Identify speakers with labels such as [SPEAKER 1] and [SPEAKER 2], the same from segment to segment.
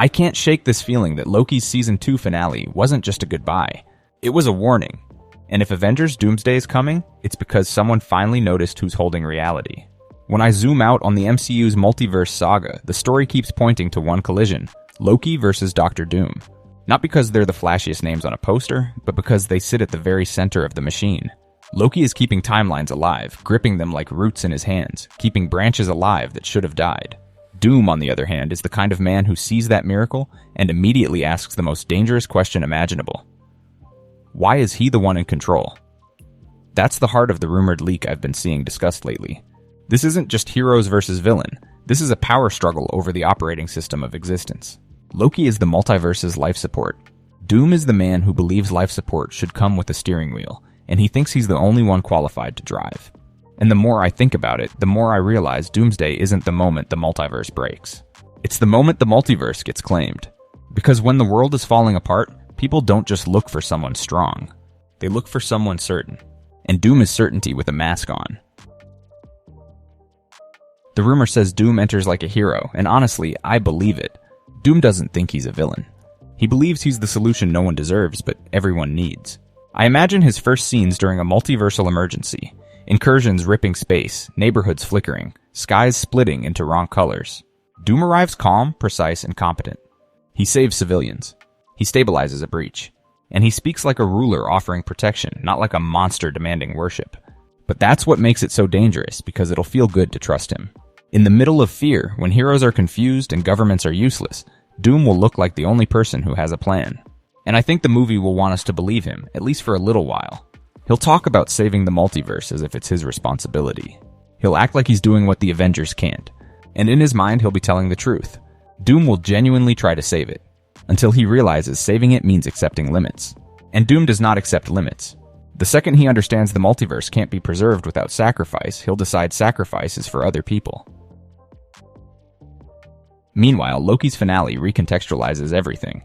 [SPEAKER 1] I can't shake this feeling that Loki's Season 2 finale wasn't just a goodbye. It was a warning. And if Avengers Doomsday is coming, it's because someone finally noticed who's holding reality. When I zoom out on the MCU's multiverse saga, the story keeps pointing to one collision: Loki versus Doctor Doom. Not because they're the flashiest names on a poster, but because they sit at the very center of the machine. Loki is keeping timelines alive, gripping them like roots in his hands, keeping branches alive that should have died. Doom, on the other hand, is the kind of man who sees that miracle and immediately asks the most dangerous question imaginable. Why is he the one in control? That's the heart of the rumored leak I've been seeing discussed lately. This isn't just heroes versus villain. This is a power struggle over the operating system of existence. Loki is the multiverse's life support. Doom is the man who believes life support should come with a steering wheel, and he thinks he's the only one qualified to drive. And the more I think about it, the more I realize Doomsday isn't the moment the multiverse breaks. It's the moment the multiverse gets claimed. Because when the world is falling apart, people don't just look for someone strong. They look for someone certain. And Doom is certainty with a mask on. The rumor says Doom enters like a hero, and honestly, I believe it. Doom doesn't think he's a villain. He believes he's the solution no one deserves, but everyone needs. I imagine his first scenes during a multiversal emergency. Incursions ripping space, neighborhoods flickering, skies splitting into wrong colors. Doom arrives calm, precise, and competent. He saves civilians. He stabilizes a breach. And he speaks like a ruler offering protection, not like a monster demanding worship. But that's what makes it so dangerous, because it'll feel good to trust him. In the middle of fear, when heroes are confused and governments are useless, Doom will look like the only person who has a plan. And I think the movie will want us to believe him, at least for a little while. He'll talk about saving the multiverse as if it's his responsibility. He'll act like he's doing what the Avengers can't. And in his mind, he'll be telling the truth. Doom will genuinely try to save it, until he realizes saving it means accepting limits. And Doom does not accept limits. The second he understands the multiverse can't be preserved without sacrifice, he'll decide sacrifice is for other people. Meanwhile, Loki's finale recontextualizes everything.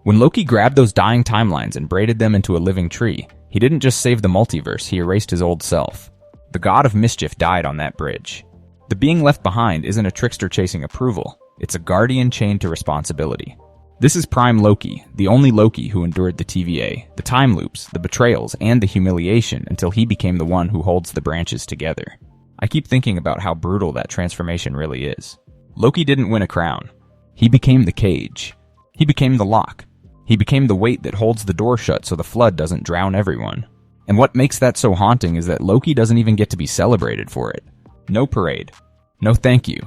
[SPEAKER 1] When Loki grabbed those dying timelines and braided them into a living tree, he didn't just save the multiverse, he erased his old self. The god of mischief died on that bridge. The being left behind isn't a trickster chasing approval, it's a guardian chained to responsibility. This is Prime Loki, the only Loki who endured the TVA, the time loops, the betrayals, and the humiliation until he became the one who holds the branches together. I keep thinking about how brutal that transformation really is. Loki didn't win a crown. He became the cage. He became the lock. He became the weight that holds the door shut so the flood doesn't drown everyone. And what makes that so haunting is that Loki doesn't even get to be celebrated for it. No parade. No thank you.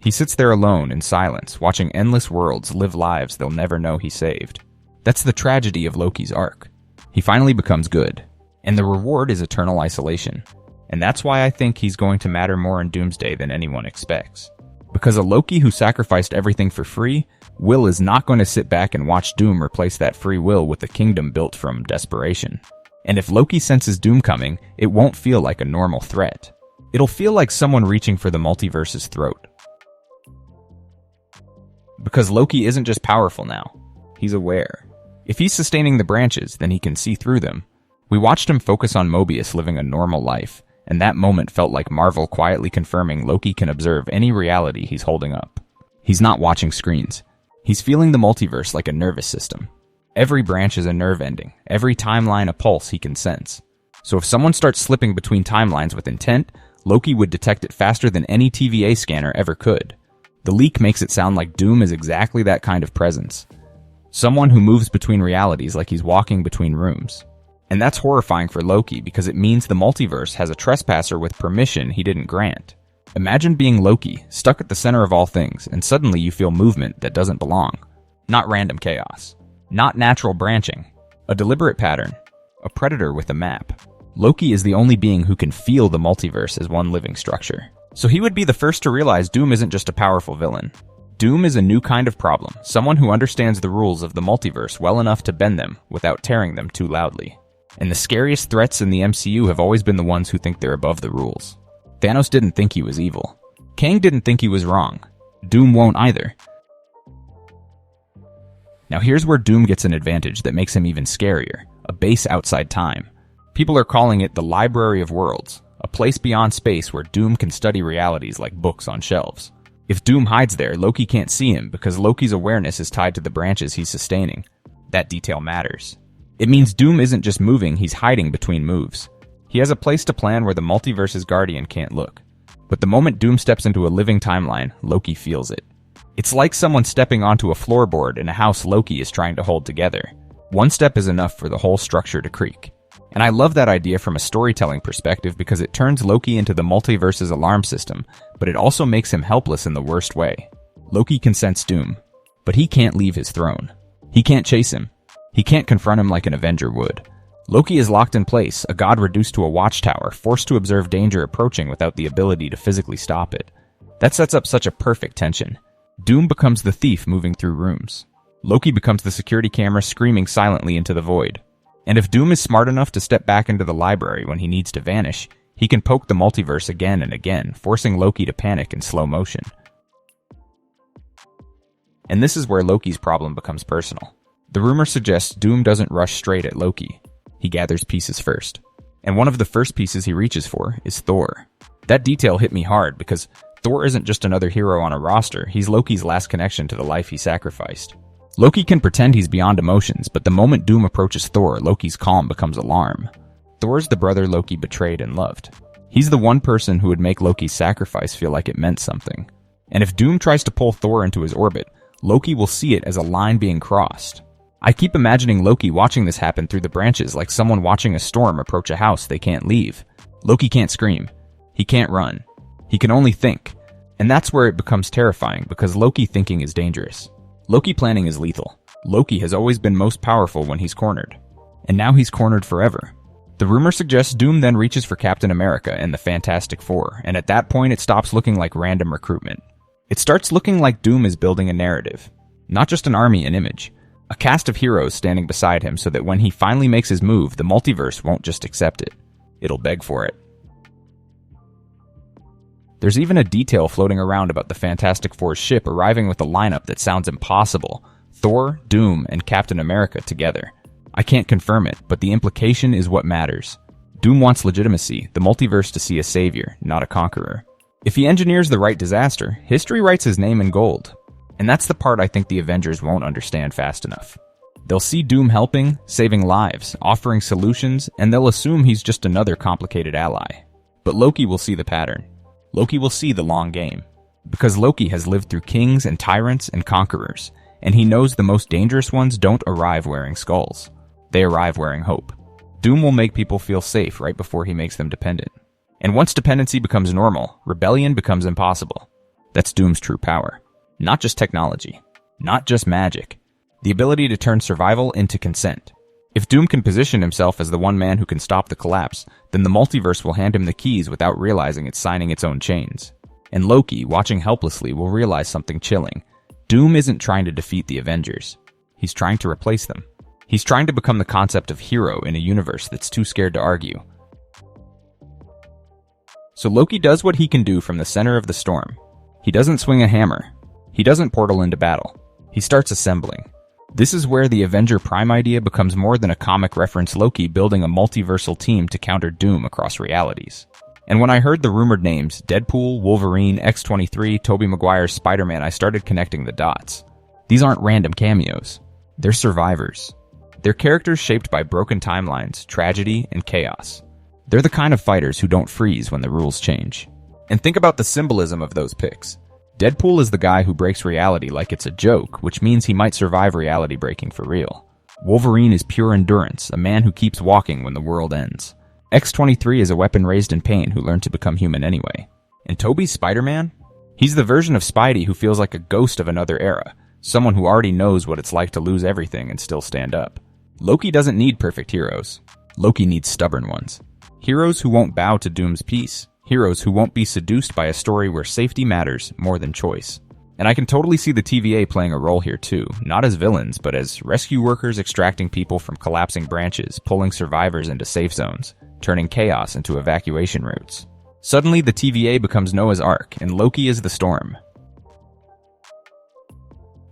[SPEAKER 1] He sits there alone in silence, watching endless worlds live lives they'll never know he saved. That's the tragedy of Loki's arc. He finally becomes good. And the reward is eternal isolation. And that's why I think he's going to matter more in Doomsday than anyone expects. Because a Loki who sacrificed everything for free, Will is not going to sit back and watch Doom replace that free will with a kingdom built from desperation. And if Loki senses Doom coming, it won't feel like a normal threat. It'll feel like someone reaching for the multiverse's throat. Because Loki isn't just powerful now, he's aware. If he's sustaining the branches, then he can see through them. We watched him focus on Mobius living a normal life, and that moment felt like Marvel quietly confirming Loki can observe any reality he's holding up. He's not watching screens. He's feeling the multiverse like a nervous system. Every branch is a nerve ending, every timeline a pulse he can sense. So if someone starts slipping between timelines with intent, Loki would detect it faster than any TVA scanner ever could. The leak makes it sound like Doom is exactly that kind of presence. Someone who moves between realities like he's walking between rooms. And that's horrifying for Loki because it means the multiverse has a trespasser with permission he didn't grant. Imagine being Loki, stuck at the center of all things, and suddenly you feel movement that doesn't belong. Not random chaos. Not natural branching. A deliberate pattern. A predator with a map. Loki is the only being who can feel the multiverse as one living structure. So he would be the first to realize Doom isn't just a powerful villain. Doom is a new kind of problem, someone who understands the rules of the multiverse well enough to bend them without tearing them too loudly. And the scariest threats in the MCU have always been the ones who think they're above the rules. Thanos didn't think he was evil. Kang didn't think he was wrong. Doom won't either. Now here's where Doom gets an advantage that makes him even scarier, a base outside time. People are calling it the Library of Worlds, a place beyond space where Doom can study realities like books on shelves. If Doom hides there, Loki can't see him because Loki's awareness is tied to the branches he's sustaining. That detail matters. It means Doom isn't just moving, he's hiding between moves. He has a place to plan where the multiverse's guardian can't look. But the moment Doom steps into a living timeline, Loki feels it. It's like someone stepping onto a floorboard in a house Loki is trying to hold together. One step is enough for the whole structure to creak. And I love that idea from a storytelling perspective because it turns Loki into the multiverse's alarm system, but it also makes him helpless in the worst way. Loki can sense Doom, but he can't leave his throne. He can't chase him. He can't confront him like an Avenger would. Loki is locked in place, a god reduced to a watchtower, forced to observe danger approaching without the ability to physically stop it. That sets up such a perfect tension. Doom becomes the thief moving through rooms. Loki becomes the security camera screaming silently into the void. And if Doom is smart enough to step back into the library when he needs to vanish, he can poke the multiverse again and again, forcing Loki to panic in slow motion. And this is where Loki's problem becomes personal. The rumor suggests Doom doesn't rush straight at Loki. He gathers pieces first. And one of the first pieces he reaches for is Thor. That detail hit me hard because Thor isn't just another hero on a roster, he's Loki's last connection to the life he sacrificed. Loki can pretend he's beyond emotions, but the moment Doom approaches Thor, Loki's calm becomes alarm. Thor's the brother Loki betrayed and loved. He's the one person who would make Loki's sacrifice feel like it meant something. And if Doom tries to pull Thor into his orbit, Loki will see it as a line being crossed. I keep imagining Loki watching this happen through the branches like someone watching a storm approach a house they can't leave. Loki can't scream. He can't run. He can only think. And that's where it becomes terrifying because Loki thinking is dangerous. Loki planning is lethal. Loki has always been most powerful when he's cornered. And now he's cornered forever. The rumor suggests Doom then reaches for Captain America and the Fantastic Four, and at that point it stops looking like random recruitment. It starts looking like Doom is building a narrative. Not just an army and image. A cast of heroes standing beside him so that when he finally makes his move, the multiverse won't just accept it. It'll beg for it. There's even a detail floating around about the Fantastic Four's ship arriving with a lineup that sounds impossible. Thor, Doom, and Captain America together. I can't confirm it, but the implication is what matters. Doom wants legitimacy, the multiverse to see a savior, not a conqueror. If he engineers the right disaster, history writes his name in gold. And that's the part I think the Avengers won't understand fast enough. They'll see Doom helping, saving lives, offering solutions, and they'll assume he's just another complicated ally. But Loki will see the pattern. Loki will see the long game. Because Loki has lived through kings and tyrants and conquerors, and he knows the most dangerous ones don't arrive wearing skulls. They arrive wearing hope. Doom will make people feel safe right before he makes them dependent. And once dependency becomes normal, rebellion becomes impossible. That's Doom's true power. Not just technology. Not just magic. The ability to turn survival into consent. If Doom can position himself as the one man who can stop the collapse, then the multiverse will hand him the keys without realizing it's signing its own chains. And Loki, watching helplessly, will realize something chilling. Doom isn't trying to defeat the Avengers. He's trying to replace them. He's trying to become the concept of hero in a universe that's too scared to argue. So Loki does what he can do from the center of the storm. He doesn't swing a hammer. He doesn't portal into battle. He starts assembling. This is where the Avenger Prime idea becomes more than a comic reference Loki building a multiversal team to counter Doom across realities. And when I heard the rumored names, Deadpool, Wolverine, X-23, Tobey Maguire's Spider-Man, I started connecting the dots. These aren't random cameos. They're survivors. They're characters shaped by broken timelines, tragedy, and chaos. They're the kind of fighters who don't freeze when the rules change. And think about the symbolism of those picks. Deadpool is the guy who breaks reality like it's a joke, which means he might survive reality breaking for real. Wolverine is pure endurance, a man who keeps walking when the world ends. X-23 is a weapon raised in pain who learned to become human anyway. And Tobey's Spider-Man? He's the version of Spidey who feels like a ghost of another era, someone who already knows what it's like to lose everything and still stand up. Loki doesn't need perfect heroes. Loki needs stubborn ones. Heroes who won't bow to Doom's peace. Heroes who won't be seduced by a story where safety matters more than choice. And I can totally see the TVA playing a role here too, not as villains, but as rescue workers extracting people from collapsing branches, pulling survivors into safe zones, turning chaos into evacuation routes. Suddenly, the TVA becomes Noah's Ark, and Loki is the storm.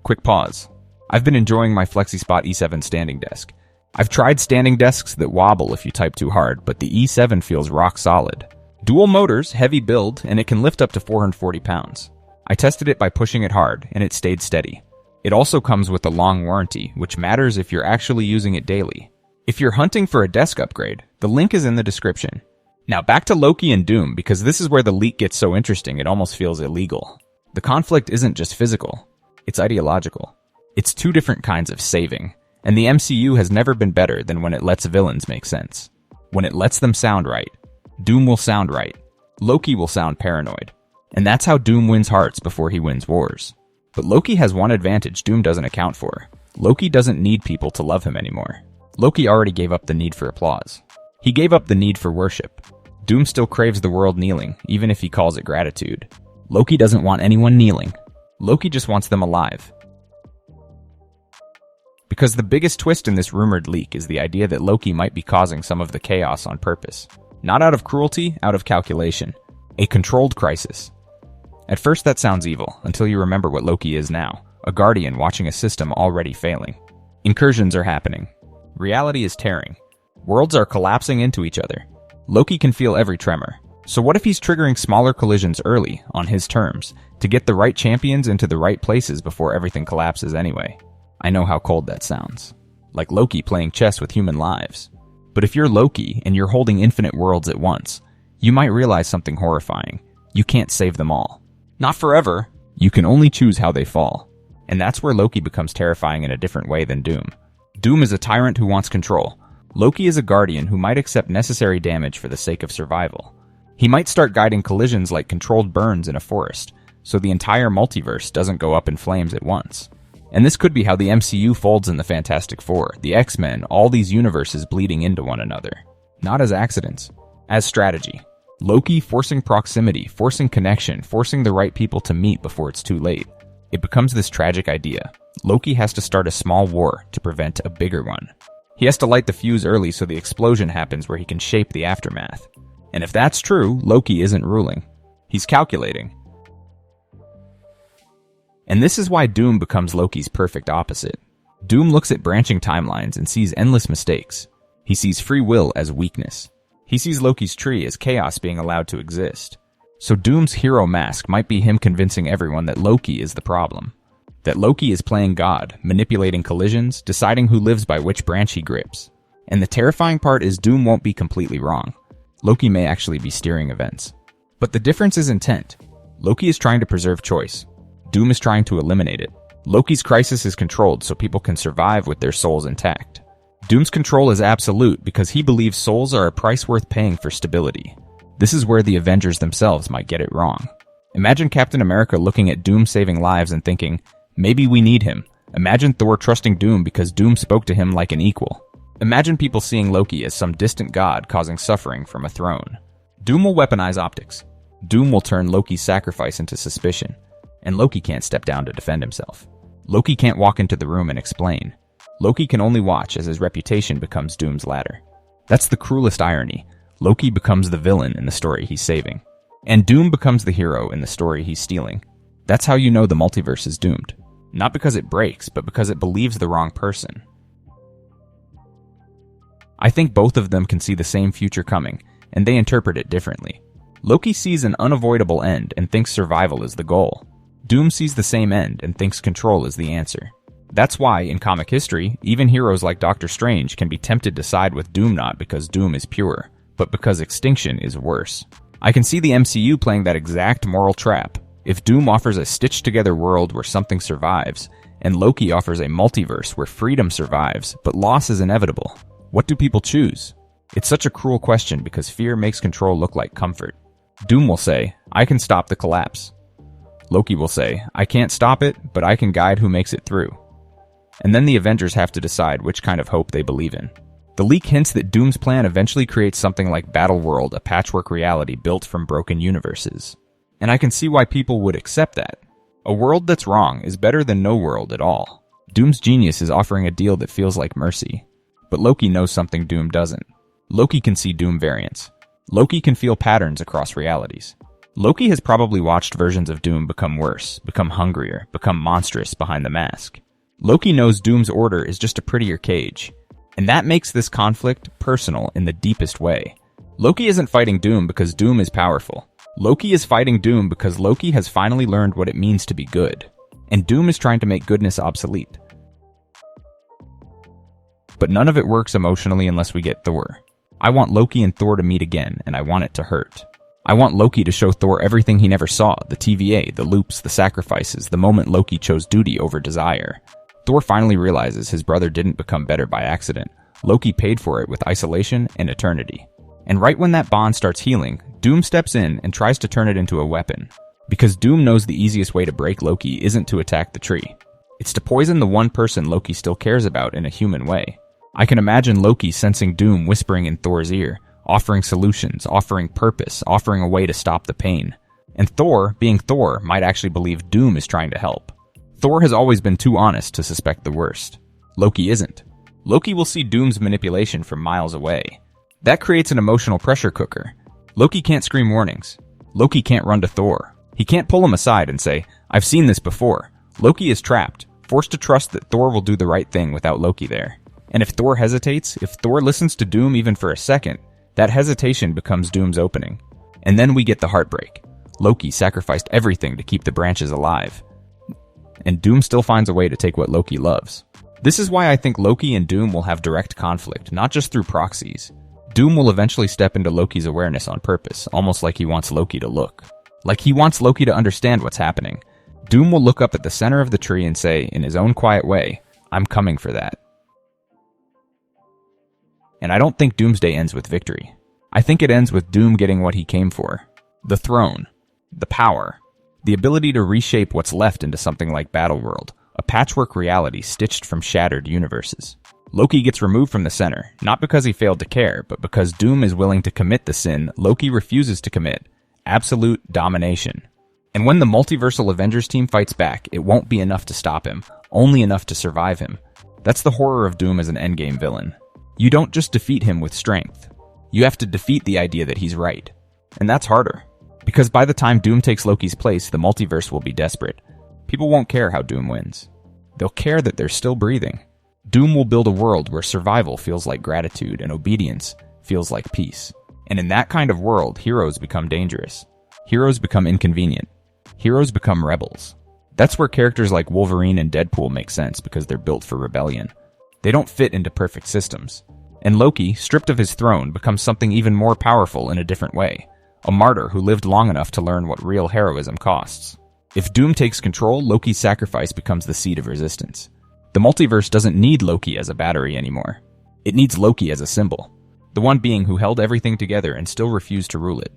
[SPEAKER 1] Quick pause. I've been enjoying my FlexiSpot E7 standing desk. I've tried standing desks that wobble if you type too hard, but the E7 feels rock solid. Dual motors, heavy build, and it can lift up to 440 pounds. I tested it by pushing it hard, and it stayed steady. It also comes with a long warranty, which matters if you're actually using it daily. If you're hunting for a desk upgrade, the link is in the description. Now back to Loki and Doom, because this is where the leak gets so interesting it almost feels illegal. The conflict isn't just physical, it's ideological. It's two different kinds of saving, and the MCU has never been better than when it lets villains make sense. When it lets them sound right. Doom will sound right. Loki will sound paranoid. And that's how Doom wins hearts before he wins wars. But Loki has one advantage Doom doesn't account for. Loki doesn't need people to love him anymore. Loki already gave up the need for applause. He gave up the need for worship. Doom still craves the world kneeling, even if he calls it gratitude. Loki doesn't want anyone kneeling. Loki just wants them alive. Because the biggest twist in this rumored leak is the idea that Loki might be causing some of the chaos on purpose. Not out of cruelty, out of calculation. A controlled crisis. At first that sounds evil, until you remember what Loki is now. A guardian watching a system already failing. Incursions are happening. Reality is tearing. Worlds are collapsing into each other. Loki can feel every tremor. So what if he's triggering smaller collisions early, on his terms, to get the right champions into the right places before everything collapses anyway? I know how cold that sounds. Like Loki playing chess with human lives. But if you're Loki and you're holding infinite worlds at once, you might realize something horrifying. You can't save them all. Not forever. You can only choose how they fall. And that's where Loki becomes terrifying in a different way than Doom. Doom is a tyrant who wants control. Loki is a guardian who might accept necessary damage for the sake of survival. He might start guiding collisions like controlled burns in a forest, so the entire multiverse doesn't go up in flames at once. And this could be how the MCU folds in the Fantastic Four, the X-Men, all these universes bleeding into one another. Not as accidents, as strategy. Loki forcing proximity, forcing connection, forcing the right people to meet before it's too late. It becomes this tragic idea. Loki has to start a small war to prevent a bigger one. He has to light the fuse early so the explosion happens where he can shape the aftermath. And if that's true, Loki isn't ruling. He's calculating. And this is why Doom becomes Loki's perfect opposite. Doom looks at branching timelines and sees endless mistakes. He sees free will as weakness. He sees Loki's tree as chaos being allowed to exist. So Doom's hero mask might be him convincing everyone that Loki is the problem. That Loki is playing God, manipulating collisions, deciding who lives by which branch he grips. And the terrifying part is Doom won't be completely wrong. Loki may actually be steering events. But the difference is intent. Loki is trying to preserve choice. Doom is trying to eliminate it. Loki's crisis is controlled so people can survive with their souls intact. Doom's control is absolute because he believes souls are a price worth paying for stability. This is where the Avengers themselves might get it wrong. Imagine Captain America looking at Doom saving lives and thinking, maybe we need him. Imagine Thor trusting Doom because Doom spoke to him like an equal. Imagine people seeing Loki as some distant god causing suffering from a throne. Doom will weaponize optics. Doom will turn Loki's sacrifice into suspicion. And Loki can't step down to defend himself. Loki can't walk into the room and explain. Loki can only watch as his reputation becomes Doom's ladder. That's the cruelest irony. Loki becomes the villain in the story he's saving. And Doom becomes the hero in the story he's stealing. That's how you know the multiverse is doomed. Not because it breaks, but because it believes the wrong person. I think both of them can see the same future coming, and they interpret it differently. Loki sees an unavoidable end and thinks survival is the goal. Doom sees the same end and thinks control is the answer. That's why, in comic history, even heroes like Doctor Strange can be tempted to side with Doom not because Doom is pure, but because extinction is worse. I can see the MCU playing that exact moral trap. If Doom offers a stitched-together world where something survives, and Loki offers a multiverse where freedom survives, but loss is inevitable, what do people choose? It's such a cruel question because fear makes control look like comfort. Doom will say, I can stop the collapse. Loki will say, I can't stop it, but I can guide who makes it through. And then the Avengers have to decide which kind of hope they believe in. The leak hints that Doom's plan eventually creates something like Battleworld, a patchwork reality built from broken universes. And I can see why people would accept that. A world that's wrong is better than no world at all. Doom's genius is offering a deal that feels like mercy. But Loki knows something Doom doesn't. Loki can see Doom variants. Loki can feel patterns across realities. Loki has probably watched versions of Doom become worse, become hungrier, become monstrous behind the mask. Loki knows Doom's order is just a prettier cage. And that makes this conflict personal in the deepest way. Loki isn't fighting Doom because Doom is powerful. Loki is fighting Doom because Loki has finally learned what it means to be good, and Doom is trying to make goodness obsolete. But none of it works emotionally unless we get Thor. I want Loki and Thor to meet again, and I want it to hurt. I want Loki to show Thor everything he never saw, the TVA, the loops, the sacrifices, the moment Loki chose duty over desire. Thor finally realizes his brother didn't become better by accident. Loki paid for it with isolation and eternity. And right when that bond starts healing, Doom steps in and tries to turn it into a weapon. Because Doom knows the easiest way to break Loki isn't to attack the tree. It's to poison the one person Loki still cares about in a human way. I can imagine Loki sensing Doom whispering in Thor's ear, offering solutions, offering purpose, offering a way to stop the pain. And Thor, being Thor, might actually believe Doom is trying to help. Thor has always been too honest to suspect the worst. Loki isn't. Loki will see Doom's manipulation from miles away. That creates an emotional pressure cooker. Loki can't scream warnings. Loki can't run to Thor. He can't pull him aside and say, "I've seen this before." Loki is trapped, forced to trust that Thor will do the right thing without Loki there. And if Thor hesitates, if Thor listens to Doom even for a second, that hesitation becomes Doom's opening. And then we get the heartbreak. Loki sacrificed everything to keep the branches alive. And Doom still finds a way to take what Loki loves. This is why I think Loki and Doom will have direct conflict, not just through proxies. Doom will eventually step into Loki's awareness on purpose, almost like he wants Loki to look. Like he wants Loki to understand what's happening. Doom will look up at the center of the tree and say, in his own quiet way, "I'm coming for that." And I don't think Doomsday ends with victory. I think it ends with Doom getting what he came for. The throne. The power. The ability to reshape what's left into something like Battleworld, a patchwork reality stitched from shattered universes. Loki gets removed from the center, not because he failed to care, but because Doom is willing to commit the sin Loki refuses to commit. Absolute domination. And when the multiversal Avengers team fights back, it won't be enough to stop him, only enough to survive him. That's the horror of Doom as an endgame villain. You don't just defeat him with strength. You have to defeat the idea that he's right. And that's harder. Because by the time Doom takes Loki's place, the multiverse will be desperate. People won't care how Doom wins. They'll care that they're still breathing. Doom will build a world where survival feels like gratitude and obedience feels like peace. And in that kind of world, heroes become dangerous. Heroes become inconvenient. Heroes become rebels. That's where characters like Wolverine and Deadpool make sense because they're built for rebellion. They don't fit into perfect systems. And Loki, stripped of his throne, becomes something even more powerful in a different way. A martyr who lived long enough to learn what real heroism costs. If Doom takes control, Loki's sacrifice becomes the seed of resistance. The multiverse doesn't need Loki as a battery anymore. It needs Loki as a symbol. The one being who held everything together and still refused to rule it.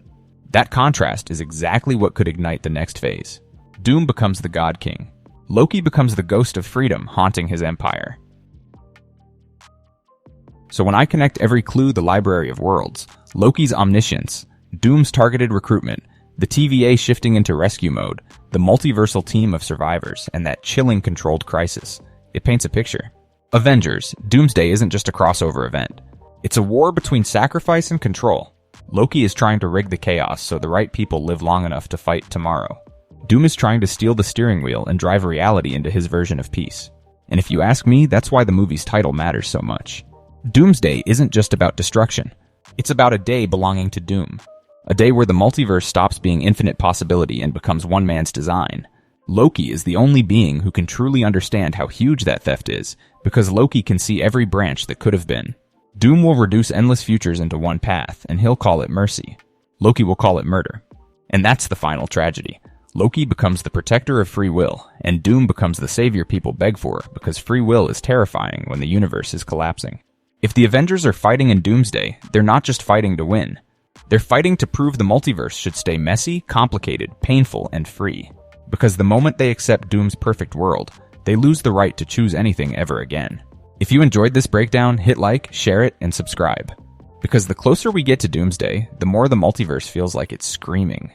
[SPEAKER 1] That contrast is exactly what could ignite the next phase. Doom becomes the God King. Loki becomes the ghost of freedom haunting his empire. So when I connect every clue, the Library of Worlds, Loki's omniscience, Doom's targeted recruitment, the TVA shifting into rescue mode, the multiversal team of survivors, and that chilling controlled crisis, it paints a picture. Avengers, Doomsday isn't just a crossover event. It's a war between sacrifice and control. Loki is trying to rig the chaos so the right people live long enough to fight tomorrow. Doom is trying to steal the steering wheel and drive reality into his version of peace. And if you ask me, that's why the movie's title matters so much. Doomsday isn't just about destruction. It's about a day belonging to Doom. A day where the multiverse stops being infinite possibility and becomes one man's design. Loki is the only being who can truly understand how huge that theft is, because Loki can see every branch that could have been. Doom will reduce endless futures into one path, and he'll call it mercy. Loki will call it murder. And that's the final tragedy. Loki becomes the protector of free will, and Doom becomes the savior people beg for, because free will is terrifying when the universe is collapsing. If the Avengers are fighting in Doomsday, they're not just fighting to win. They're fighting to prove the multiverse should stay messy, complicated, painful, and free. Because the moment they accept Doom's perfect world, they lose the right to choose anything ever again. If you enjoyed this breakdown, hit like, share it, and subscribe. Because the closer we get to Doomsday, the more the multiverse feels like it's screaming.